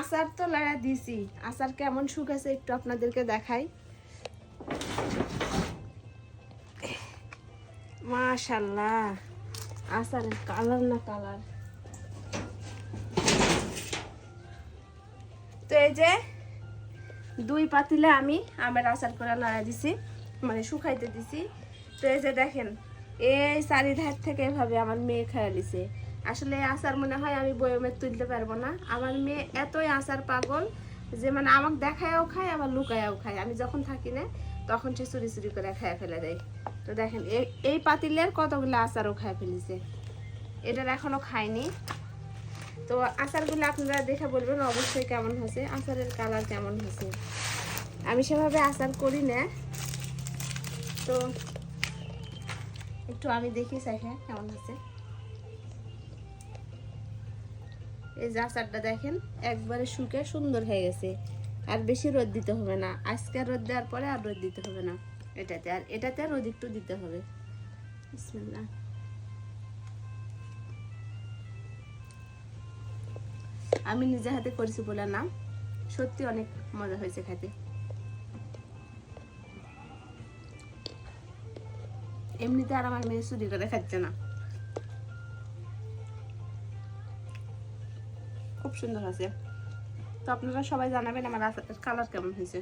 আচার তো লাড়া দিছি, আচার কেমন শুকাছে একটু আপনাদেরকে দেখাই। মাশাআল্লাহ, আচারের কালার না কালার। তো এই যে 2 পাতিলে আমি আমের আচার করে লাড়া দিছি, মানে শুকাইতে দিছি। তো এই যে দেখেন, এই চারিধার থেকে এভাবে আমার মেয়ে খাইয়া লিছে। আসলে এই আচার মনে হয় আমি বয়মে তুলতে পারবো না। আমার মেয়ে এতই আচার পাগল যে মানে আমাকে দেখায়ও খায় আবার লুকায়ও খায়। আমি যখন থাকি না তখন সে চুরি চুরি করে খাইয়া ফেলে দেয়। তো দেখেন এই পাতিলের কতগুলো আচারও খাইয়া ফেলিছে, এটার এখনো খায়নি। তো আচারগুলো আপনারা দেখে বলবেন অবশ্যই কেমন হয়েছে, আচারের কালার কেমন হয়েছে। আমি সেভাবে আচার করি না, তো একটু আমি দেখি চাইখে কেমন হয়েছে। এই যে আচারটা দেখেন একবারে শুকে সুন্দর হয়ে গেছে। আর বেশি রোদ দিতে হবে না, আজকে রোদ দেওয়ার পরে আর রোদ দিতে হবে না এটাতে, আর এটাতে রোদ একটু দিতে হবে। বিসমিল্লাহ। আমি নিজে হাতে করেছি বলে না, সত্যি অনেক মজা হয়েছে খেতে। এমনিতে আর আমার মেয়ে চুরি করে খাচ্ছে না, খুব সুন্দর আছে। তো আপনারা সবাই জানাবেন আমার আচারটার কালার কেমন হয়েছে।